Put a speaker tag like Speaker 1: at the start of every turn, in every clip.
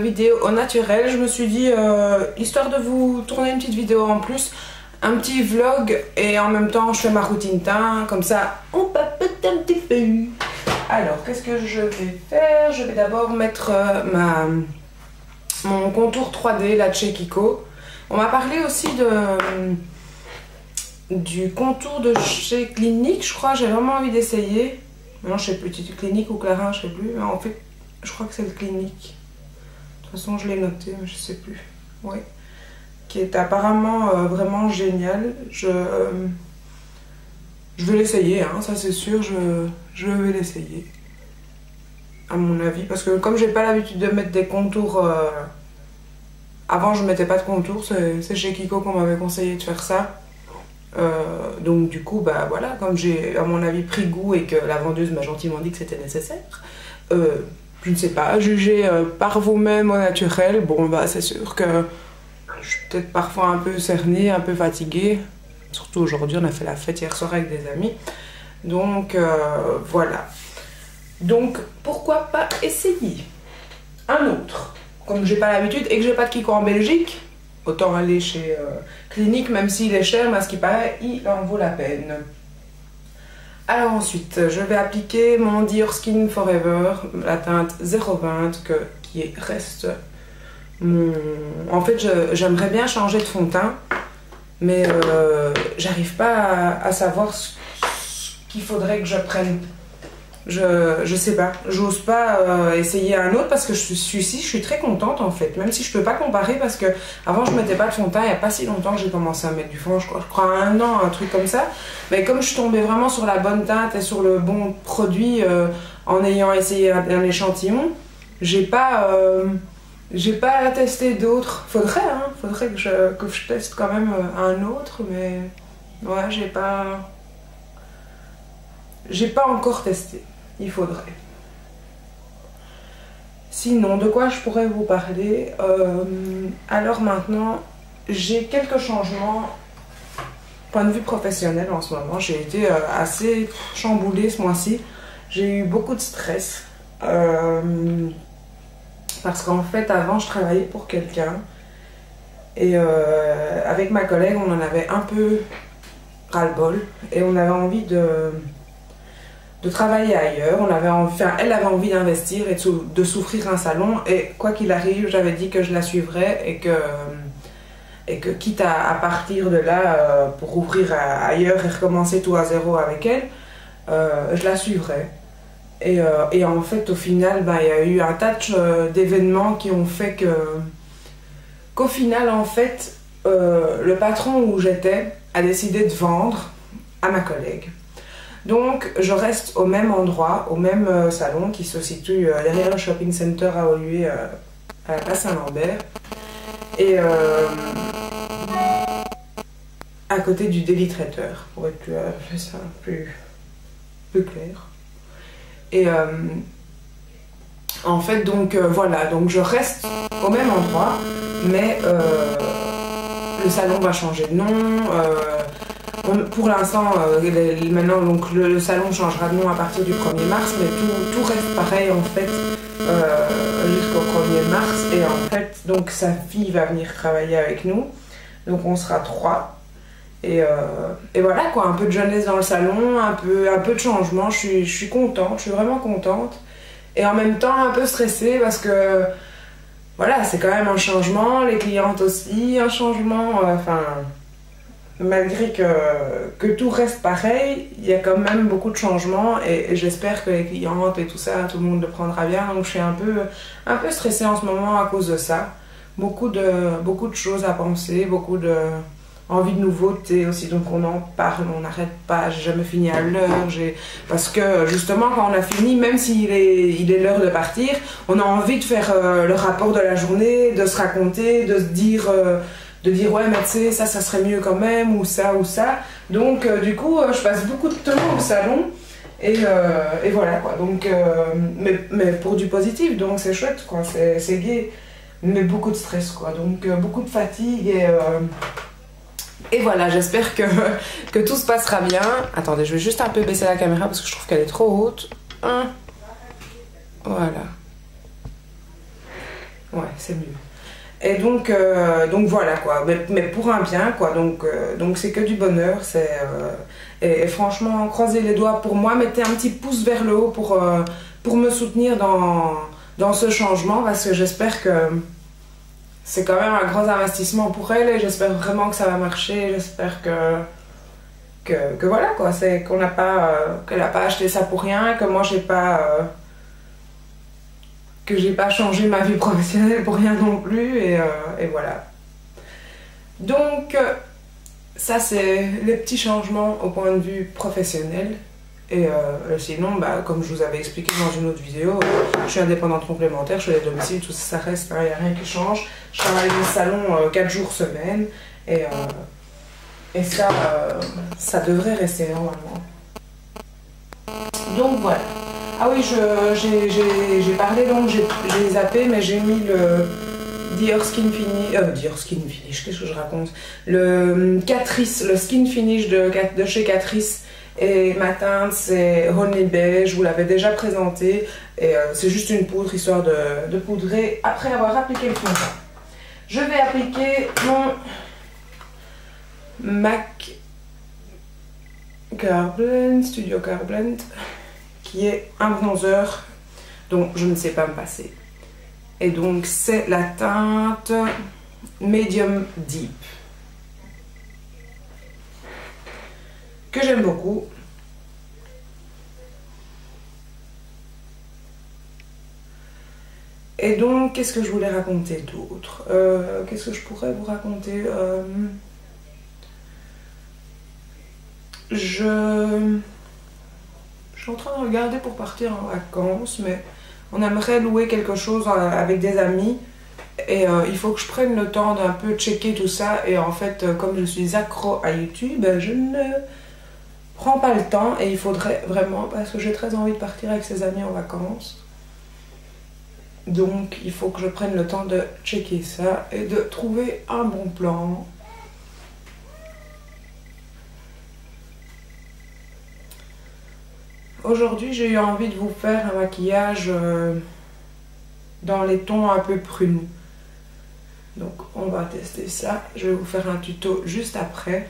Speaker 1: vidéo au naturel. Je me suis dit, histoire de vous tourner une petite vidéo en plus, un petit vlog et en même temps je fais ma routine teint, comme ça on papote un petit peu. Alors qu'est-ce que je vais faire? Je vais d'abord mettre mon contour 3D là de chez Kiko. On m'a parlé aussi du contour de chez Clinique, je crois, j'ai vraiment envie d'essayer. Non, je sais plus, Clinique ou Clarins, je sais plus. Mais en fait, je crois que c'est le Clinique. De toute façon, je l'ai noté, mais je sais plus. Oui. Qui est apparemment vraiment génial. Je vais l'essayer, hein, ça c'est sûr, je vais l'essayer. À mon avis, parce que comme j'ai pas l'habitude de mettre des contours... Avant, je mettais pas de contours, c'est chez Kiko qu'on m'avait conseillé de faire ça. Donc du coup, bah voilà, comme j'ai à mon avis pris goût et que la vendeuse m'a gentiment dit que c'était nécessaire, je ne sais pas, jugez par vous-même au naturel. Bon bah c'est sûr que je suis peut-être parfois un peu cernée, un peu fatiguée, surtout aujourd'hui, on a fait la fête hier soir avec des amis, donc voilà. Donc pourquoi pas essayer un autre, comme j'ai pas l'habitude et que j'ai pas de Kiko en Belgique. Autant aller chez Clinique, même s'il est cher, mais à ce qui paraît, il en vaut la peine. Alors ensuite, je vais appliquer mon Dior Skin Forever, la teinte 020, qui reste mon... En fait, j'aimerais bien changer de fond de teint, mais j'arrive pas à savoir ce qu'il faudrait que je prenne. Je sais pas, j'ose pas essayer un autre parce que je suis très contente en fait, même si je peux pas comparer parce que avant je mettais pas de fond de teint, il y a pas si longtemps que j'ai commencé à mettre du fond, je crois un an, un truc comme ça, mais comme je suis tombée vraiment sur la bonne teinte et sur le bon produit en ayant essayé un échantillon, j'ai pas testé d'autres. Faudrait que je teste quand même un autre, mais ouais, j'ai pas encore testé. Il faudrait. Sinon, de quoi je pourrais vous parler? Alors maintenant, j'ai quelques changements point de vue professionnel en ce moment. J'ai été assez chamboulée ce mois-ci. J'ai eu beaucoup de stress. Parce qu'en fait, avant, je travaillais pour quelqu'un. Et avec ma collègue, on en avait un peu ras-le-bol. Et on avait envie de travailler ailleurs, elle avait envie d'investir et de s'offrir un salon, et quoi qu'il arrive, j'avais dit que je la suivrais et que quitte à partir de là pour ouvrir ailleurs et recommencer tout à zéro avec elle, je la suivrais. Et en fait, au final, il y a eu un tas d'événements qui ont fait qu'au final, en fait, le patron où j'étais a décidé de vendre à ma collègue. Donc je reste au même endroit, au même salon qui se situe derrière le shopping center à Woluwe, à la place Saint-Lambert, et à côté du Deli Traiteur, pour être plus clair. Et en fait, donc voilà, donc je reste au même endroit, mais le salon va changer de nom. Pour l'instant, maintenant donc, le salon changera de nom à partir du 1er mars, mais tout reste pareil en fait jusqu'au 1er mars. Et en fait, donc sa fille va venir travailler avec nous, donc on sera 3. Et voilà quoi, un peu de jeunesse dans le salon, un peu de changement. Je suis contente, je suis vraiment contente. Et en même temps un peu stressée parce que voilà, c'est quand même un changement, les clientes aussi, un changement, enfin... Malgré que tout reste pareil, il y a quand même beaucoup de changements et j'espère que les clientes et tout ça, tout le monde le prendra bien. Donc je suis un peu stressée en ce moment à cause de ça. Beaucoup de choses à penser, beaucoup de envie de nouveautés aussi. Donc on en parle, on n'arrête pas, j'ai jamais fini à l'heure. Parce que justement quand on a fini, même s'il est l'heure de partir, on a envie de faire le rapport de la journée, de se raconter, de se dire... ouais mais tu sais ça serait mieux quand même, ou ça. Donc du coup je passe beaucoup de temps au salon et voilà quoi, donc mais pour du positif, donc c'est chouette quoi, c'est gai, mais beaucoup de stress quoi, donc beaucoup de fatigue et voilà, j'espère que tout se passera bien. Attendez, je vais juste un peu baisser la caméra parce que je trouve qu'elle est trop haute. Voilà. Ouais, c'est mieux. Et donc voilà quoi, mais pour un bien quoi, donc c'est que du bonheur, et franchement, croisez les doigts pour moi, mettez un petit pouce vers le haut pour me soutenir dans ce changement, parce que j'espère que c'est quand même un gros investissement pour elle, et j'espère vraiment que ça va marcher, j'espère que voilà quoi, c'est qu'elle n'a pas acheté ça pour rien, que moi j'ai pas changé ma vie professionnelle pour rien non plus, et voilà. Donc ça c'est les petits changements au point de vue professionnel, et sinon bah, comme je vous avais expliqué dans une autre vidéo, je suis indépendante complémentaire, je fais les domiciles, tout ça, ça reste, il n'y a rien qui change. Je travaille au salon 4 jours semaine, et ça devrait rester normalement. Donc voilà. Ah oui, j'ai parlé, donc j'ai zappé, mais j'ai mis le Dior Skin Finish, qu'est-ce que je raconte? Le Catrice, le Skin Finish de chez Catrice, et ma teinte c'est Honey Beige, je vous l'avais déjà présenté, et c'est juste une poudre, histoire de poudrer après avoir appliqué le fond de teint. Je vais appliquer mon MAC Carblend, Studio Carblend, qui est un bronzer dont je ne sais pas me passer. Et donc c'est la teinte Medium Deep, que j'aime beaucoup. Et donc, qu'est-ce que je voulais raconter d'autre? Qu'est-ce que je pourrais vous raconter? Je suis en train de regarder pour partir en vacances, mais on aimerait louer quelque chose avec des amis, et il faut que je prenne le temps d'un peu checker tout ça, et en fait comme je suis accro à YouTube, je ne prends pas le temps, et il faudrait vraiment, parce que j'ai très envie de partir avec ses amis en vacances, donc il faut que je prenne le temps de checker ça et de trouver un bon plan. Aujourd'hui, j'ai eu envie de vous faire un maquillage dans les tons un peu prunes. Donc, on va tester ça. Je vais vous faire un tuto juste après.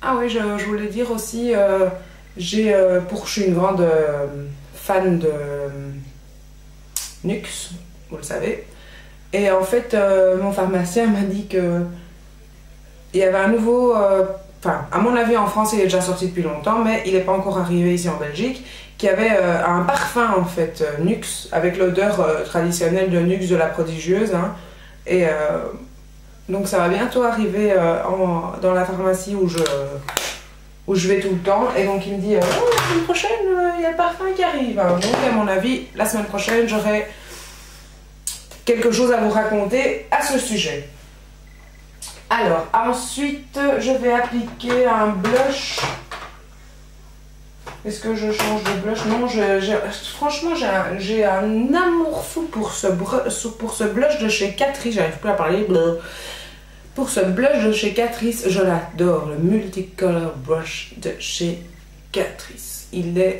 Speaker 1: Ah oui, je voulais dire aussi, je suis une grande fan de NYX, vous le savez. Et en fait, mon pharmacien m'a dit que il y avait un nouveau... Enfin, à mon avis, en France, il est déjà sorti depuis longtemps, mais il n'est pas encore arrivé ici en Belgique, qui avait un parfum, en fait, NYX, avec l'odeur traditionnelle de NYX de la prodigieuse. Hein. Et donc, ça va bientôt arriver dans la pharmacie où je vais tout le temps. Et donc, il me dit, oh, la semaine prochaine, il y a le parfum qui arrive. Hein. Donc, à mon avis, la semaine prochaine, j'aurai quelque chose à vous raconter à ce sujet. Alors, ensuite, je vais appliquer un blush. Est-ce que je change de blush? Non, franchement, j'ai un amour fou pour ce blush de chez Catrice. J'arrive plus à parler. Pour ce blush de chez Catrice, je l'adore. Le Multicolor Brush de chez Catrice.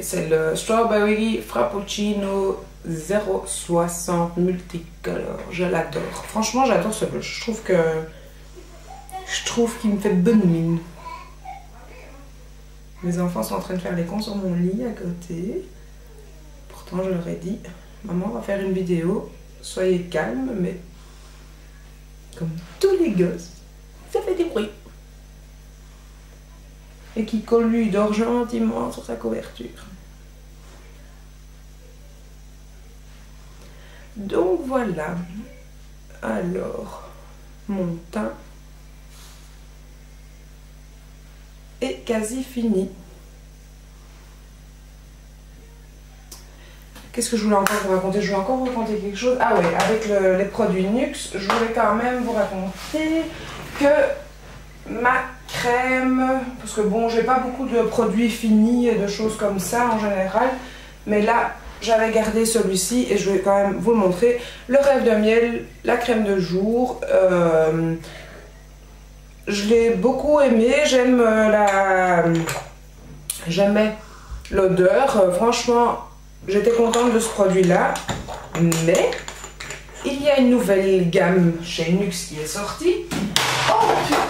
Speaker 1: C'est le Strawberry Frappuccino 060 Multicolor. Je l'adore. Franchement, j'adore ce blush. Je trouve qu'il me fait bonne mine. Mes enfants sont en train de faire les cons sur mon lit à côté. Pourtant, je leur ai dit, maman va faire une vidéo, soyez calme, mais comme tous les gosses, ça fait du bruit. Et Kiko, lui, dort gentiment sur sa couverture. Donc voilà. Alors, mon teint est quasi fini. Qu'est-ce que je voulais encore vous raconter? Je voulais encore vous raconter quelque chose. Ah ouais, avec les produits NYX, je voulais quand même vous raconter que ma crème, parce que bon, j'ai pas beaucoup de produits finis et de choses comme ça en général, mais là, j'avais gardé celui-ci et je vais quand même vous le montrer. Le Rêve de Miel, la crème de jour. Je l'ai beaucoup aimé, j'aimais l'odeur, franchement j'étais contente de ce produit là. Mais il y a une nouvelle gamme chez Nuxe qui est sortie. Oh putain!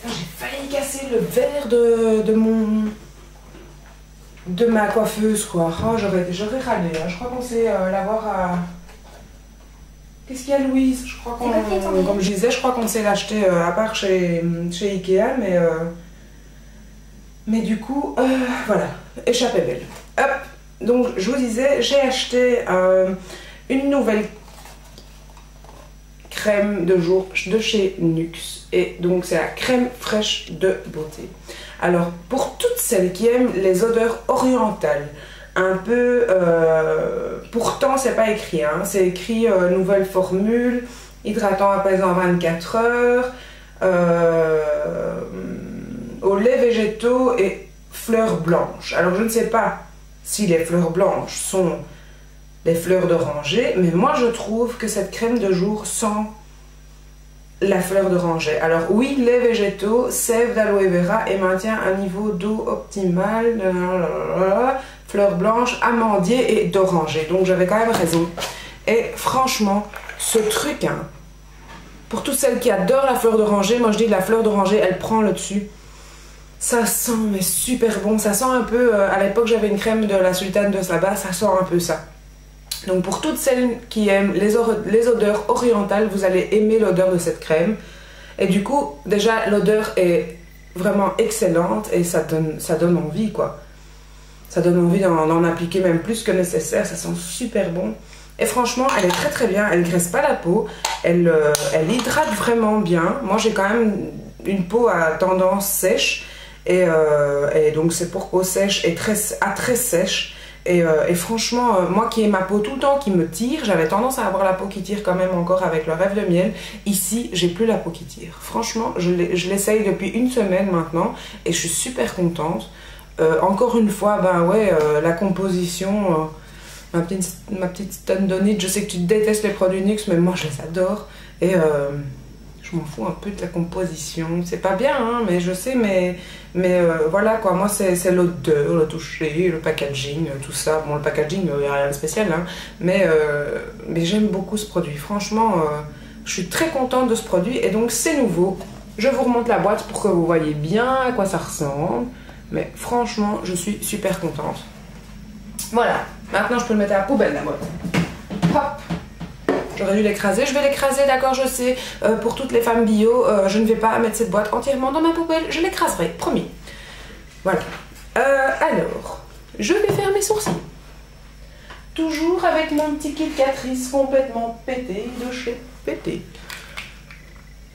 Speaker 1: J'ai failli casser le verre de ma coiffeuse, quoi. Oh, j'aurais râlé. Hein. Je crois qu'on sait l'avoir à... Qu'est-ce qu'il y a, Louise? Je crois qu'on, comme je disais, je crois qu'on sait l'acheter à part chez Ikea, mais du coup, voilà, échappée belle. Hop, donc je vous disais, j'ai acheté une nouvelle crème de jour de chez Nuxe. Et donc c'est la crème fraîche de beauté. Alors pour toutes celles qui aiment les odeurs orientales, un peu, pourtant c'est pas écrit, hein, c'est écrit nouvelle formule, hydratant apaisant 24 heures, au lait végétaux et fleurs blanches. Alors je ne sais pas si les fleurs blanches sont les fleurs d'oranger, mais moi je trouve que cette crème de jour sent la fleur d'oranger. Alors oui, lait végétaux, sève d'aloe vera et maintient un niveau d'eau optimal, fleurs blanches, amandier et d'oranger. Donc j'avais quand même raison. Et franchement, ce truc, hein, pour toutes celles qui adorent la fleur d'oranger, moi je dis la fleur d'oranger, elle prend le dessus. Ça sent mais super bon, ça sent un peu, à l'époque j'avais une crème de la sultane de Saba, ça sent un peu ça. Donc pour toutes celles qui aiment les odeurs orientales, vous allez aimer l'odeur de cette crème. Et du coup, déjà l'odeur est vraiment excellente et ça donne envie, quoi. Ça donne envie d'en appliquer même plus que nécessaire, ça sent super bon. Et franchement, elle est très très bien, elle ne graisse pas la peau, elle hydrate vraiment bien. Moi j'ai quand même une peau à tendance sèche. Et donc c'est pour peau sèche et très sèche. Et franchement, moi qui ai ma peau tout le temps qui me tire, j'avais tendance à avoir la peau qui tire quand même encore avec le rêve de miel. Ici, j'ai plus la peau qui tire. Franchement, je l'essaye depuis une semaine maintenant et je suis super contente. Encore une fois, ben ouais, la composition, ma petite Stundonite, je sais que tu détestes les produits Nuxe, mais moi je les adore. Et je m'en fous un peu de la composition. C'est pas bien, hein, mais je sais, mais voilà quoi. Moi, c'est l'odeur, le toucher, le packaging, tout ça. Bon, le packaging, il n'y a rien de spécial, hein, mais j'aime beaucoup ce produit. Franchement, je suis très contente de ce produit et donc c'est nouveau. Je vous remonte la boîte pour que vous voyez bien à quoi ça ressemble. Mais franchement, je suis super contente. Voilà. Maintenant, je peux le mettre à la poubelle, la boîte. Hop. J'aurais dû l'écraser. Je vais l'écraser, d'accord, je sais. Pour toutes les femmes bio, je ne vais pas mettre cette boîte entièrement dans ma poubelle. Je l'écraserai, promis. Voilà. Alors, je vais faire mes sourcils. Toujours avec mon petit kit Catrice complètement pété de chez Pété.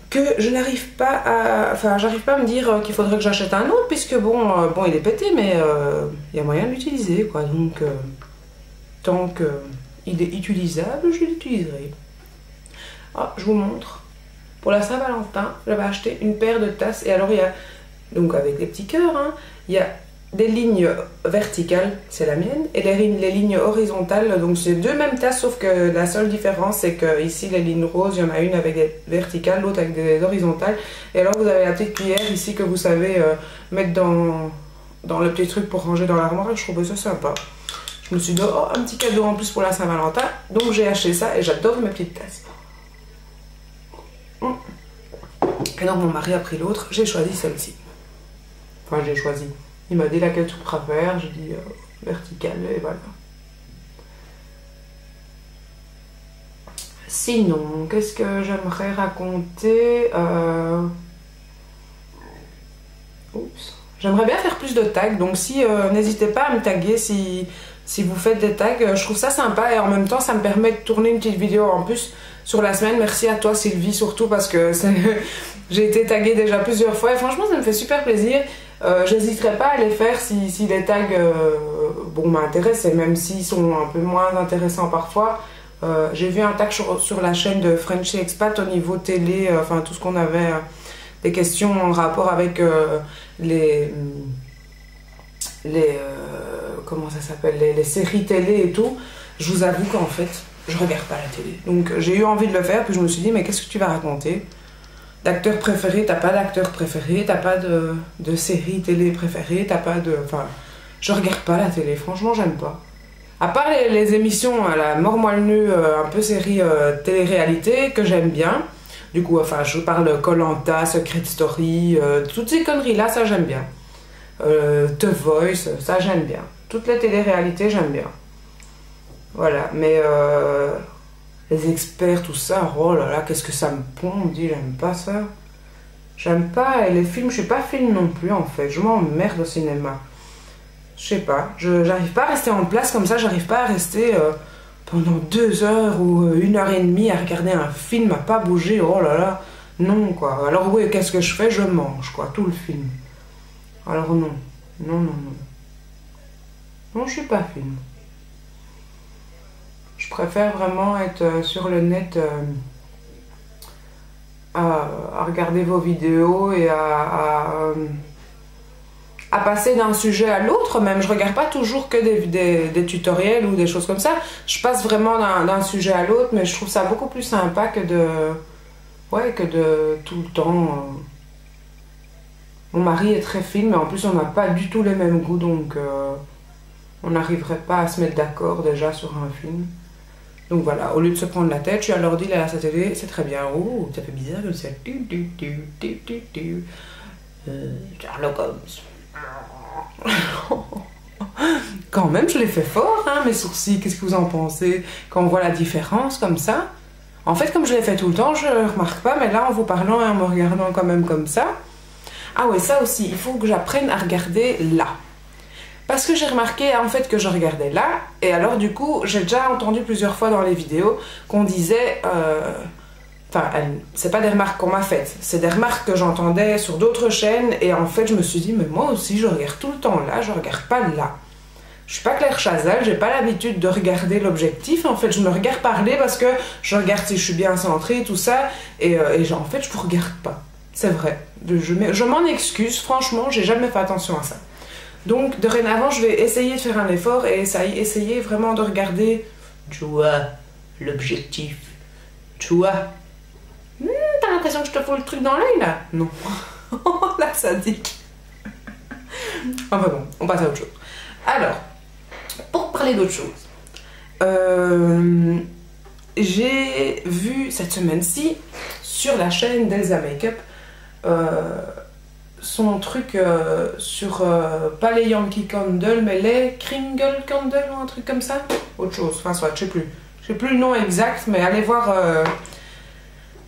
Speaker 1: Que je n'arrive pas à... Enfin, j'arrive pas à me dire qu'il faudrait que j'achète un autre, puisque bon, il est pété, mais il y a moyen de l'utiliser, quoi. Donc, tant qu'il est utilisable, je l'utiliserai. Ah, je vous montre. Pour la Saint-Valentin, j'avais acheté une paire de tasses, et alors il y a, donc avec des petits cœurs, hein, il y a des lignes verticales, c'est la mienne, et les lignes horizontales, donc c'est deux mêmes tasses, sauf que la seule différence c'est que ici les lignes roses, il y en a une avec des verticales, l'autre avec des horizontales, et alors vous avez la petite cuillère ici que vous savez mettre dans le petit truc pour ranger dans l'armoire, et je trouvais ça sympa. Je me suis dit, oh, un petit cadeau en plus pour la Saint-Valentin, donc j'ai acheté ça et j'adore mes petites tasses. Et donc mon mari a pris l'autre, j'ai choisi celle-ci. Enfin, j'ai choisi. Il m'a dit laquelle tu préfères, j'ai dit verticale et voilà. Sinon, qu'est-ce que j'aimerais raconter Oups. J'aimerais bien faire plus de tags, donc si n'hésitez pas à me taguer si vous faites des tags, je trouve ça sympa et en même temps ça me permet de tourner une petite vidéo en plus sur la semaine. Merci à toi Sylvie surtout parce que j'ai été taguée déjà plusieurs fois et franchement ça me fait super plaisir. J'hésiterai pas à les faire si les tags m'intéressent et même s'ils sont un peu moins intéressants parfois. J'ai vu un tag sur la chaîne de Frenchy Expat au niveau télé, enfin tout ce qu'on avait, des questions en rapport avec comment ça s'appelle, les séries télé et tout. Je vous avoue qu'en fait je regarde pas la télé, donc j'ai eu envie de le faire puis je me suis dit mais qu'est-ce que tu vas raconter? D'acteur préféré, t'as pas d'acteur préféré, t'as pas de série télé préférée, t'as pas de... Enfin, je regarde pas la télé, franchement j'aime pas. À part les émissions à la mort moelle nue, un peu série télé-réalité que j'aime bien. Du coup, enfin, je parle koh-lanta, Secret Story, toutes ces conneries-là, ça j'aime bien. The Voice, ça j'aime bien. Toutes les télé-réalités, j'aime bien. Voilà, mais les experts, tout ça, oh là là, qu'est-ce que ça me pompe, dit, j'aime pas ça. J'aime pas, et les films, je suis pas film non plus en fait, je m'emmerde au cinéma. Je sais pas, j'arrive pas à rester en place comme ça, j'arrive pas à rester pendant 2 heures ou 1 heure et demie à regarder un film, à pas bouger, oh là là, non quoi. Alors oui, qu'est-ce que je fais? Je mange quoi, tout le film. Alors non, non, non, non. Non, je suis pas film. Je préfère vraiment être sur le net à regarder vos vidéos et à passer d'un sujet à l'autre même. Je regarde pas toujours que des tutoriels ou des choses comme ça. Je passe vraiment d'un sujet à l'autre, mais je trouve ça beaucoup plus sympa que de tout le temps. Mon mari est très film, mais en plus on n'a pas du tout les mêmes goûts, donc on n'arriverait pas à se mettre d'accord déjà sur un film. Donc voilà, au lieu de se prendre la tête, je suis à l'ordi, là, à sa télé, c'est très bien. Oh, ça fait bizarre comme ça. Sherlock Holmes. Quand même, je l'ai fait fort, hein, mes sourcils. Qu'est-ce que vous en pensez? Quand on voit la différence comme ça. En fait, comme je l'ai fait tout le temps, je ne remarque pas, mais là, en vous parlant et en me regardant quand même comme ça. Ah ouais, ça aussi, il faut que j'apprenne à regarder là. Parce que j'ai remarqué en fait que je regardais là, et alors du coup, j'ai déjà entendu plusieurs fois dans les vidéos qu'on disait... Enfin, c'est pas des remarques qu'on m'a faites, c'est des remarques que j'entendais sur d'autres chaînes, et en fait je me suis dit, mais moi aussi je regarde tout le temps là, je regarde pas là. Je suis pas Claire Chazal, j'ai pas l'habitude de regarder l'objectif, en fait je me regarde parler parce que je regarde si je suis bien centrée, tout ça, et en fait je vous regarde pas. C'est vrai, je m'en excuse, franchement, j'ai jamais fait attention à ça. Donc, dorénavant, je vais essayer de faire un effort et essayer vraiment de regarder, tu vois, l'objectif. Tu vois. T'as l'impression que je te fous le truc dans l'œil, là? Non. La sadique. Enfin bon, on passe à autre chose. Alors, pour parler d'autre chose, j'ai vu cette semaine-ci, sur la chaîne d'Elsa Makeup, son truc sur pas les Yankee Candle mais les Kringle Candle ou un truc comme ça, autre chose, enfin soit, je sais plus le nom exact, mais allez voir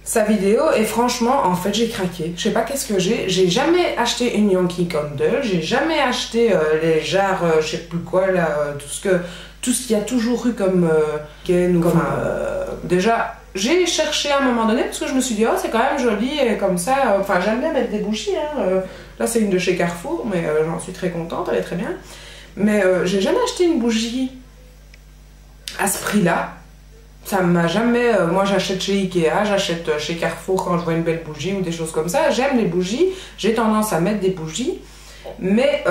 Speaker 1: sa vidéo et franchement en fait j'ai craqué. Je sais pas qu'est-ce que j'ai jamais acheté une Yankee Candle, j'ai jamais acheté les jarres je sais plus quoi là, tout ce qu'il y a toujours eu comme Ken ou comme déjà j'ai cherché à un moment donné parce que je me suis dit, oh, c'est quand même joli et comme ça. Enfin, j'aime bien mettre des bougies. Hein. Là, c'est une de chez Carrefour, mais j'en suis très contente, elle est très bien. Mais j'ai jamais acheté une bougie à ce prix-là. Ça m'a jamais. Moi, j'achète chez Ikea, j'achète chez Carrefour quand je vois une belle bougie ou des choses comme ça. J'aime les bougies, j'ai tendance à mettre des bougies. Mais,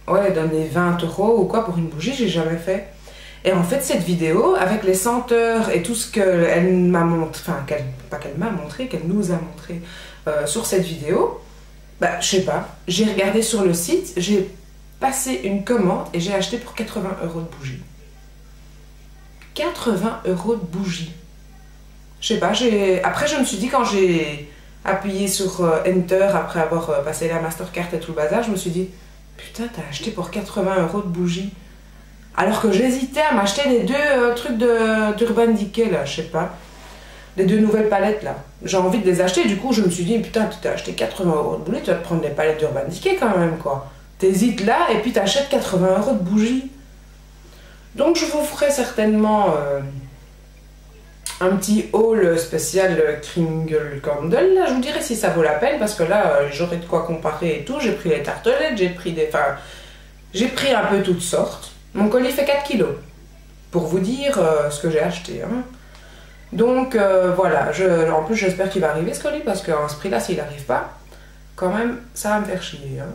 Speaker 1: ouais, donner 20 € ou quoi pour une bougie, j'ai jamais fait. Et en fait, cette vidéo, avec les senteurs et tout ce qu'elle m'a montré, enfin, pas qu'elle m'a montré, qu'elle nous a montré sur cette vidéo, bah, je sais pas, j'ai regardé sur le site, j'ai passé une commande et j'ai acheté pour 80 € de bougies. 80 € de bougies. Je sais pas, après je me suis dit, quand j'ai appuyé sur Enter, après avoir passé la Mastercard et tout le bazar, je me suis dit, putain, t'as acheté pour 80 € de bougies. Alors que j'hésitais à m'acheter les 2 trucs d'Urban Decay là, je sais pas. Les 2 nouvelles palettes là. J'ai envie de les acheter, du coup je me suis dit, putain, tu t'as acheté 80 € de bougies, tu vas te prendre les palettes d'Urban Decay quand même quoi. T'hésites là et puis t'achètes 80 € de bougies. Donc je vous ferai certainement un petit haul spécial Kringle Candle. Là, je vous dirai si ça vaut la peine parce que là j'aurai de quoi comparer et tout. J'ai pris les tartelettes, j'ai pris j'ai pris un peu toutes sortes. Mon colis fait 4 kilos, pour vous dire ce que j'ai acheté. Hein. Donc voilà, en plus j'espère qu'il va arriver ce colis, parce qu'à ce prix-là, s'il n'arrive pas, quand même, ça va me faire chier. Hein.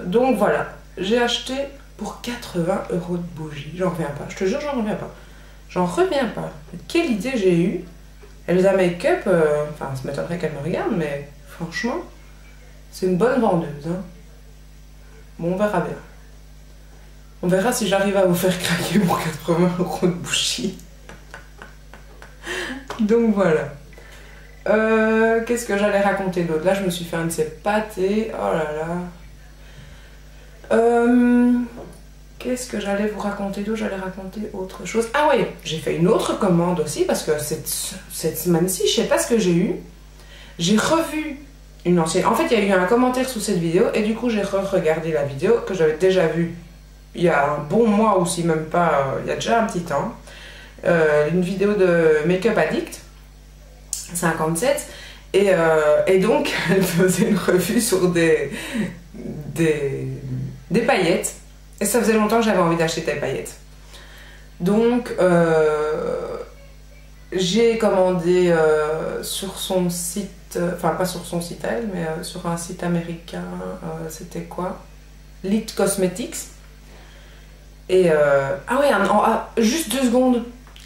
Speaker 1: Donc voilà, j'ai acheté pour 80 € de bougies. J'en reviens pas, je te jure, j'en reviens pas. J'en reviens pas. Quelle idée j'ai eue. Elsa Makeup, enfin, ça m'étonnerait qu'elle me regarde, mais franchement, c'est une bonne vendeuse. Hein. Bon, on verra bien. On verra si j'arrive à vous faire craquer pour 80 € de bougie. Donc voilà. Qu'est-ce que j'allais raconter d'autre? Là, je me suis fait un de ces pâtés. Oh là là. Qu'est-ce que j'allais vous raconter d'autre? J'allais raconter autre chose. Ah oui, j'ai fait une autre commande aussi parce que cette semaine-ci, je sais pas ce que j'ai eu. J'ai revu une ancienne. En fait, il y a eu un commentaire sous cette vidéo et du coup, j'ai re-regardé la vidéo que j'avais déjà vue il y a un bon mois ou si même pas, il y a déjà un petit temps. Une vidéo de Make-up Addict 57 et donc elle faisait une revue sur des paillettes. Et ça faisait longtemps que j'avais envie d'acheter des paillettes. Donc, j'ai commandé sur son site, enfin pas sur son site à elle, mais sur un site américain, c'était quoi? Lit Cosmetics. Et, ah ouais, juste 2 secondes,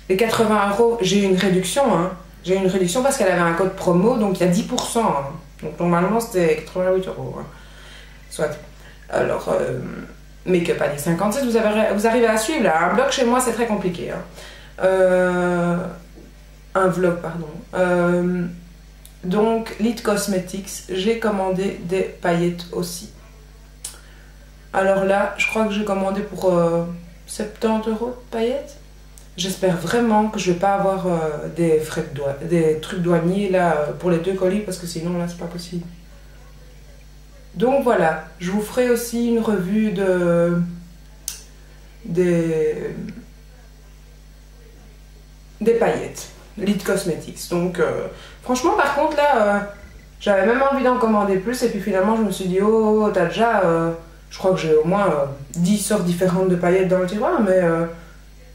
Speaker 1: les 80 €, j'ai eu une réduction, hein. J'ai eu une réduction parce qu'elle avait un code promo, donc il y a 10%. Hein. Donc normalement c'était 88 €. Hein. Soit. Alors... Make-up Addict 57, vous arrivez à suivre là. Un blog chez moi, c'est très compliqué. Hein. Un vlog, pardon. Donc, Lit Cosmetics, j'ai commandé des paillettes aussi. Alors là, je crois que j'ai commandé pour 70 € de paillettes. J'espère vraiment que je vais pas avoir des frais de des trucs douaniers là pour les 2 colis parce que sinon là, c'est pas possible. Donc voilà, je vous ferai aussi une revue des paillettes, Lit Cosmetics. Donc franchement par contre là, j'avais même envie d'en commander plus et puis finalement je me suis dit oh t'as déjà, je crois que j'ai au moins 10 sortes différentes de paillettes dans le tiroir mais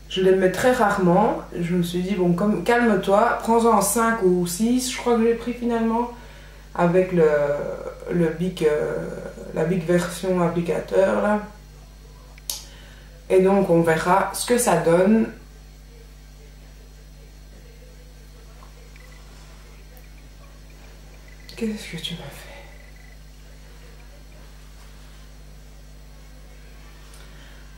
Speaker 1: je les mets très rarement. Je me suis dit bon calme-toi, prends-en 5 ou 6, je crois que j'ai pris finalement. Avec la big version applicateur là. Et donc on verra ce que ça donne. Qu'est-ce que tu m'as fait?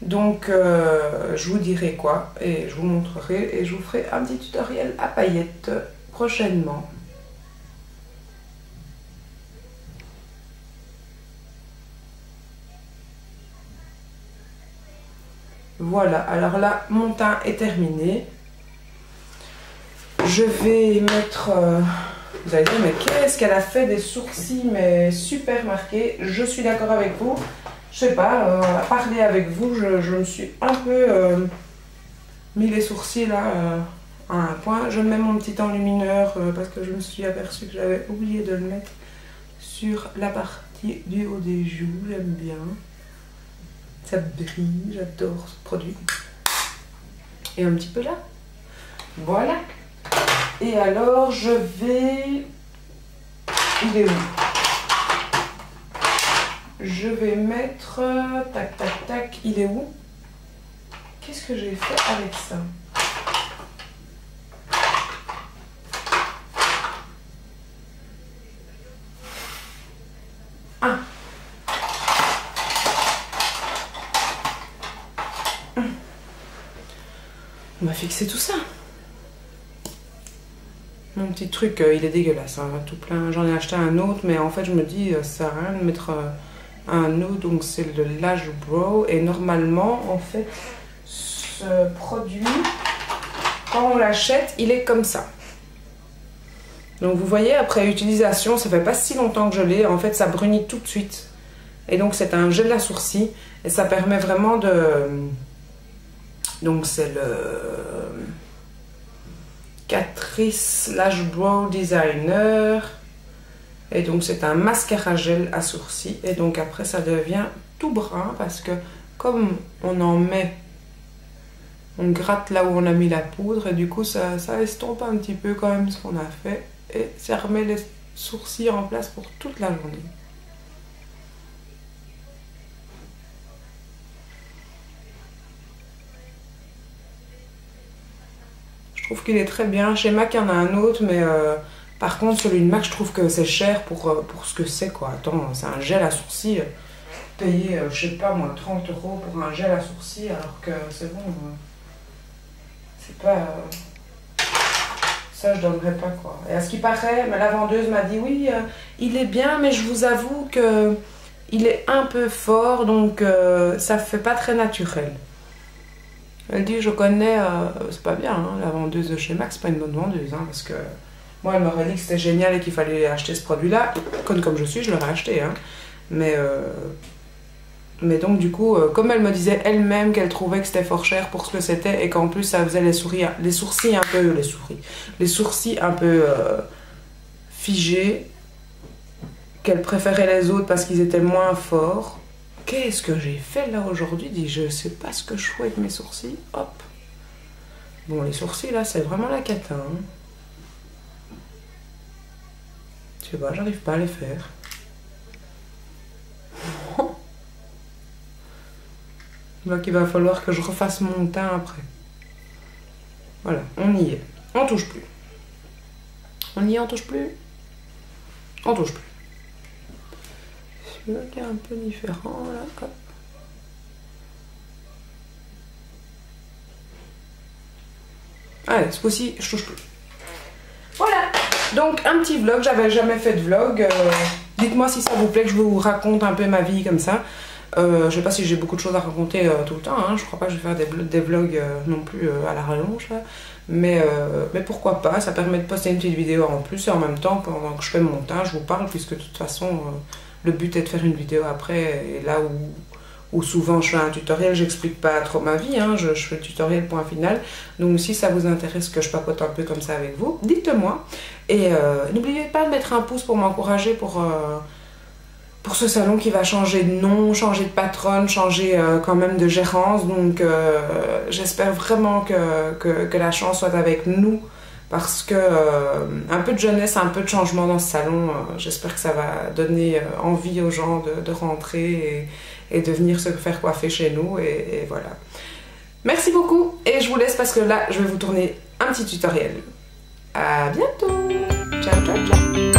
Speaker 1: Donc je vous dirai quoi et je vous montrerai et je vous ferai un petit tutoriel à paillettes prochainement. Voilà, alors là, mon teint est terminé. Je vais mettre... vous allez dire, mais qu'est-ce qu'elle a fait des sourcils, mais super marqués. Je suis d'accord avec vous. Je sais pas, à parler avec vous, je me suis un peu mis les sourcils là à un point. Je mets mon petit enlumineur parce que je me suis aperçue que j'avais oublié de le mettre sur la partie du haut des joues. J'aime bien. Ça brille, j'adore ce produit. Et un petit peu là. Voilà. Et alors, je vais... Il est où? Je vais mettre... Tac, tac, tac. Il est où? Qu'est-ce que j'ai fait avec ça? Ah! On va fixer tout ça. Mon petit truc, il est dégueulasse, hein, tout plein. J'en ai acheté un autre, mais en fait, je me dis, ça sert à rien de mettre un autre. Donc, c'est le Lash Brow. Et normalement, en fait, ce produit, quand on l'achète, il est comme ça. Donc, vous voyez, après utilisation, ça fait pas si longtemps que je l'ai. En fait, ça brunit tout de suite. Et donc, c'est un gel à sourcils. Et ça permet vraiment de... Donc c'est le Catrice Lash Brow Designer. Et donc c'est un mascara gel à sourcils. Et donc après ça devient tout brun parce que comme on en met, on gratte là où on a mis la poudre. Et du coup ça estompe un petit peu quand même ce qu'on a fait. Et ça remet les sourcils en place pour toute la journée. Je trouve qu'il est très bien. Chez MAC, il y en a un autre, mais par contre, celui de MAC, je trouve que c'est cher pour ce que c'est, quoi. Attends, c'est un gel à sourcils. payer, je sais pas moi, 30 € pour un gel à sourcils alors que c'est bon. C'est pas... ça, je donnerais pas, quoi. Et à ce qui paraît, mais la vendeuse m'a dit, oui, il est bien, mais je vous avoue que il est un peu fort, donc ça fait pas très naturel. Elle dit, je connais, c'est pas bien, hein, la vendeuse de chez Max, c'est pas une bonne vendeuse, hein, parce que moi, elle m'aurait dit que c'était génial et qu'il fallait acheter ce produit-là. Comme je suis, je l'aurais acheté, hein. Mais donc, du coup, comme elle me disait elle-même qu'elle trouvait que c'était fort cher pour ce que c'était et qu'en plus, ça faisait les sourcils un peu figés, qu'elle préférait les autres parce qu'ils étaient moins forts. Qu'est-ce que j'ai fait là aujourd'hui? Dis, je sais pas ce que je fais avec mes sourcils. Hop. Bon, les sourcils là, c'est vraiment la cata. Hein. Je sais pas, j'arrive pas à les faire. Donc il va falloir que je refasse mon teint après. Voilà, on y est. On touche plus. On y est, on touche plus. On touche plus. Celui-là qui est un peu différent là. Hop. Allez, ce coup-ci, je touche plus. Voilà. Donc un petit vlog, j'avais jamais fait de vlog. Dites-moi si ça vous plaît que je vous raconte un peu ma vie comme ça. Je sais pas si j'ai beaucoup de choses à raconter tout le temps, hein. Je crois pas que je vais faire des vlogs non plus à la rallonge là. Mais pourquoi pas, ça permet de poster une petite vidéo en plus et en même temps pendant que je fais mon montage je vous parle, puisque de toute façon le but est de faire une vidéo après, et là où souvent je fais un tutoriel, j'explique pas trop ma vie, hein, je fais le tutoriel point final. Donc si ça vous intéresse que je papote un peu comme ça avec vous, dites-le-moi. Et n'oubliez pas de mettre un pouce pour m'encourager pour ce salon qui va changer de nom, changer de patronne, changer quand même de gérance. Donc j'espère vraiment que la chance soit avec nous, parce que un peu de jeunesse, un peu de changement dans ce salon, j'espère que ça va donner envie aux gens de rentrer et de venir se faire coiffer chez nous, et voilà. Merci beaucoup et je vous laisse parce que là je vais vous tourner un petit tutoriel. À bientôt. Ciao ciao ciao.